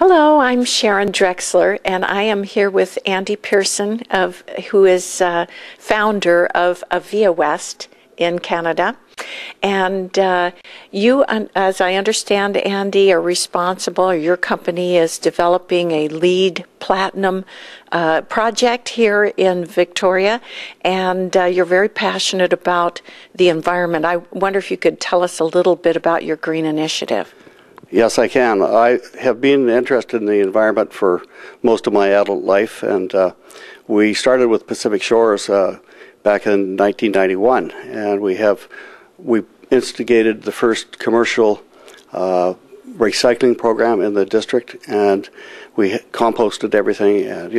Hello, I'm Sharon Drechsler, and I am here with Andy Pearson, who is founder of Aviawest in Canada. And you, as I understand, Andy, are responsible, or your company is developing a LEED Platinum project here in Victoria, and you're very passionate about the environment. I wonder if you could tell us a little bit about your green initiative. Yes, I can. I have been interested in the environment for most of my adult life, and we started with Pacific Shores back in 1991, and we instigated the first commercial recycling program in the district, and we composted everything, and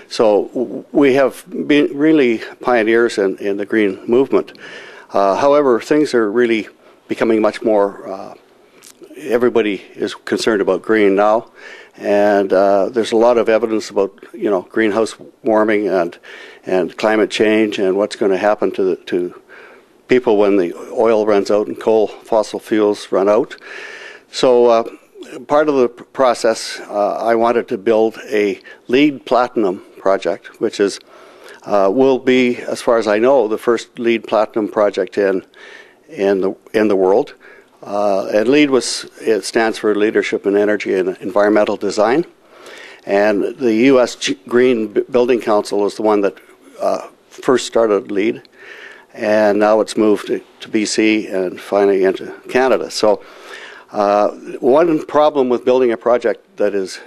so we have been really pioneers in the green movement. However, things are really becoming much more everybody is concerned about green now, and there's a lot of evidence about greenhouse warming and climate change and what's going to happen to people when the oil runs out and fossil fuels run out. So part of the process, I wanted to build a LEED Platinum project, which will be, as far as I know, the first LEED Platinum project in the world. And LEED it stands for Leadership in Energy and Environmental Design, and the U.S. Green Building Council is the one that first started LEED, and now it's moved to BC and finally into Canada. So one problem with building a project that is,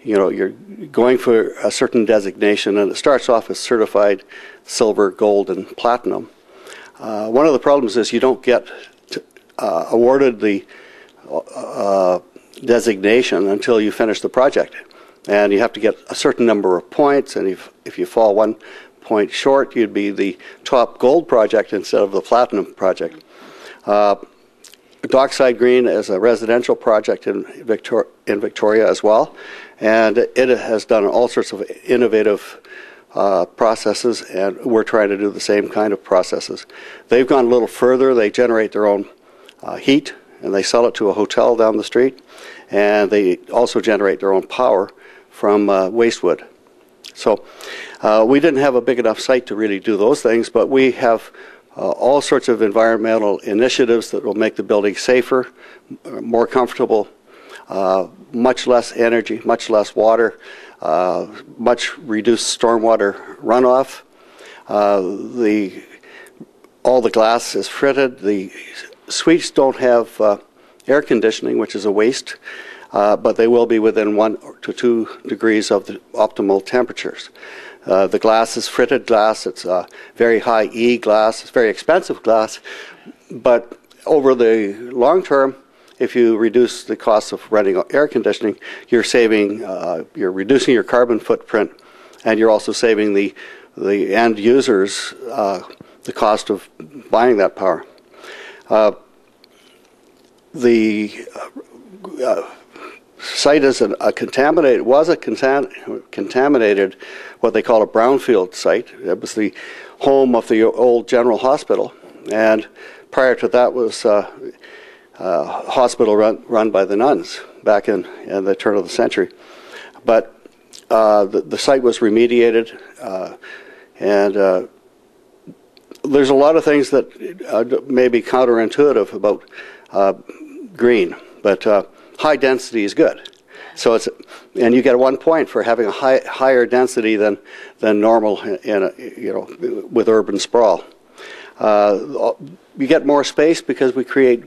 you're going for a certain designation, and it starts off as certified silver, gold, and platinum. One of the problems is you don't get awarded the designation until you finish the project, and you have to get a certain number of points, and if you fall 1 point short, you'd be the top gold project instead of the platinum project. Dockside Green is a residential project in Victoria as well, and it has done all sorts of innovative processes, and we're trying to do the same kind of processes. They've gone a little further. They generate their own heat, and they sell it to a hotel down the street, and they also generate their own power from waste wood. So we didn't have a big enough site to really do those things, but we have all sorts of environmental initiatives that will make the building safer, more comfortable, much less energy, much less water, much reduced stormwater runoff. All the glass is fritted. The suites don't have air conditioning, which is a waste, but they will be within 1 to 2 degrees of the optimal temperatures. The glass is fritted glass. It's very high E glass. It's very expensive glass, but over the long term, if you reduce the cost of running air conditioning, you're reducing your carbon footprint, and you're also saving the end users the cost of buying that power. The site is was a contaminated, what they call a brownfield site. It was the home of the old General Hospital, and prior to that was a hospital run by the nuns back in the turn of the century. But the site was remediated, and there's a lot of things that may be counterintuitive about green, but high density is good. So and you get 1 point for having a higher density than normal with urban sprawl. You get more space because we create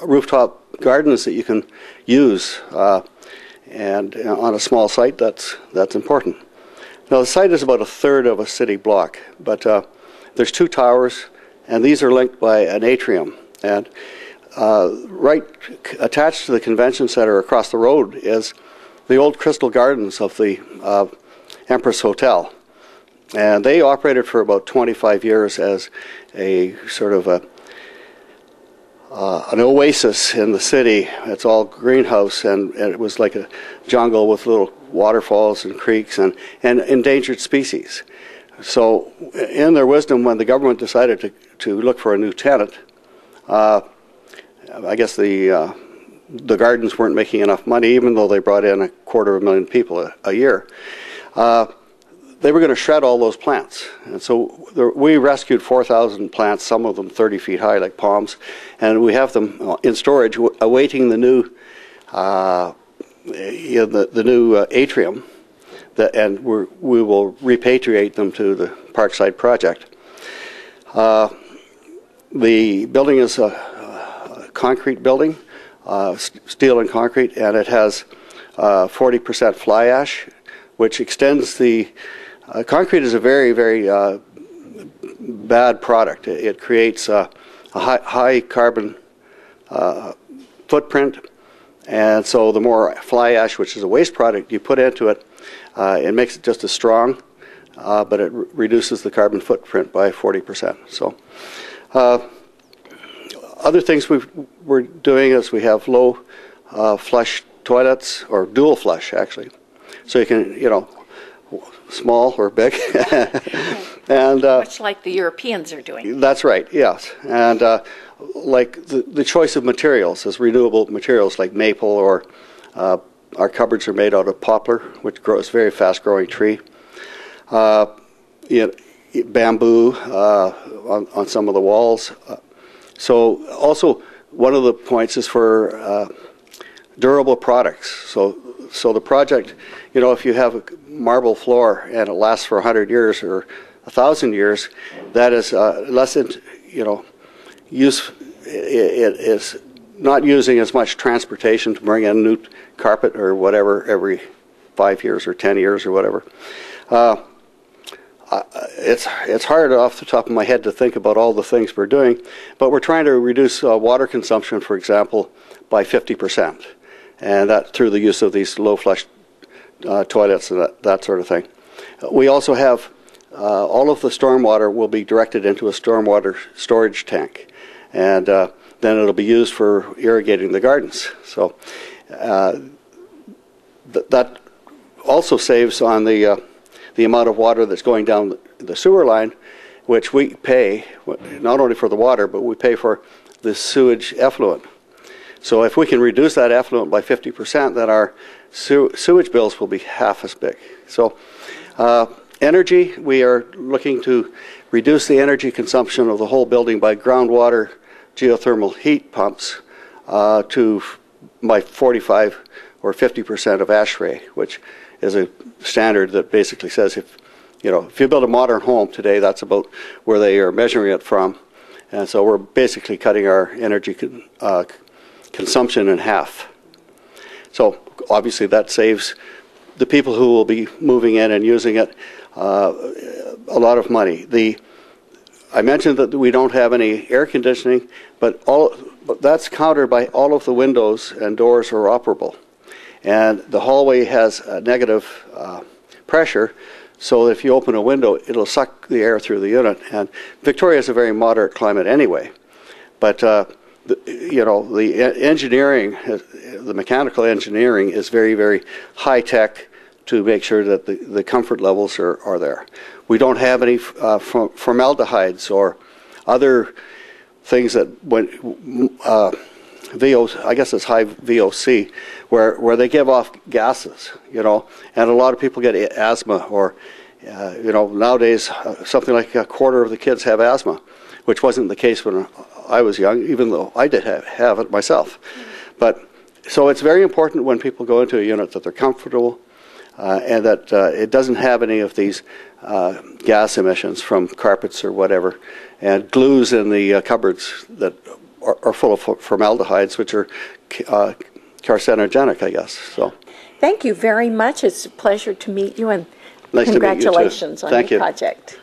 rooftop gardens that you can use, and on a small site that's important. Now the site is about a third of a city block, but there's 2 towers, and these are linked by an atrium. And right attached to the convention center across the road is the old Crystal Gardens of the Empress Hotel. And they operated for about 25 years as a sort of an oasis in the city. It's all greenhouse, and it was like a jungle with little waterfalls and creeks and endangered species. So in their wisdom, when the government decided to look for a new tenant, I guess the the gardens weren't making enough money, even though they brought in 250,000 people a year. They were going to shred all those plants. And so we rescued 4,000 plants, some of them 30 feet high, like palms, and we have them in storage awaiting the new atrium, and we will repatriate them to the Parkside project. The building is a concrete building, steel and concrete, and it has 40% fly ash, which extends the concrete is a very, very bad product. It creates a high carbon footprint, and so the more fly ash, which is a waste product, you put into it, it makes it just as strong, but it reduces the carbon footprint by 40%. So other things we're doing is we have low flush toilets, or dual flush actually, so you can, small or big. And much like the Europeans are doing. That's right, yes. And like the choice of materials is renewable materials like maple, or our cupboards are made out of poplar, which grows very fast-growing tree. Bamboo on some of the walls. So also one of the points is for durable products. So the project, if you have a marble floor and it lasts for 100 years or 1,000 years, that is less, use. It is not using as much transportation to bring in new carpet or whatever every 5 years or 10 years or whatever. It's hard off the top of my head to think about all the things we're doing, but we're trying to reduce water consumption, for example, by 50%, and that through the use of these low flush toilets and that sort of thing. We also have all of the stormwater will be directed into a stormwater storage tank, and then it'll be used for irrigating the gardens. So that also saves on the amount of water that's going down the sewer line, which we pay not only for the water, but we pay for the sewage effluent. So if we can reduce that effluent by 50%, then our sewage bills will be half as big. So energy, we are looking to reduce the energy consumption of the whole building by groundwater geothermal heat pumps to by 45 or 50% of ASHRAE, which is a standard that basically says if you build a modern home today, that's about where they are measuring it from. And so we're basically cutting our energy consumption in half. So obviously that saves the people who will be moving in and using it a lot of money. I mentioned that we don't have any air conditioning, but that's countered by all of the windows and doors are operable. And the hallway has a negative pressure, so if you open a window, it'll suck the air through the unit. And Victoria is a very moderate climate anyway, but the engineering, the mechanical engineering is very, very high tech to make sure that the comfort levels are there. We don't have any formaldehydes or other things that I guess it's high VOC, where they give off gases, and a lot of people get asthma, or nowadays something like a quarter of the kids have asthma, which wasn't the case when I was young, even though I did have it myself. But so it's very important when people go into a unit that they're comfortable and that it doesn't have any of these gas emissions from carpets or whatever, and glues in the cupboards that are full of formaldehydes, which are carcinogenic, I guess. So, thank you very much. It's a pleasure to meet you, and nice congratulations to meet you too. on your project.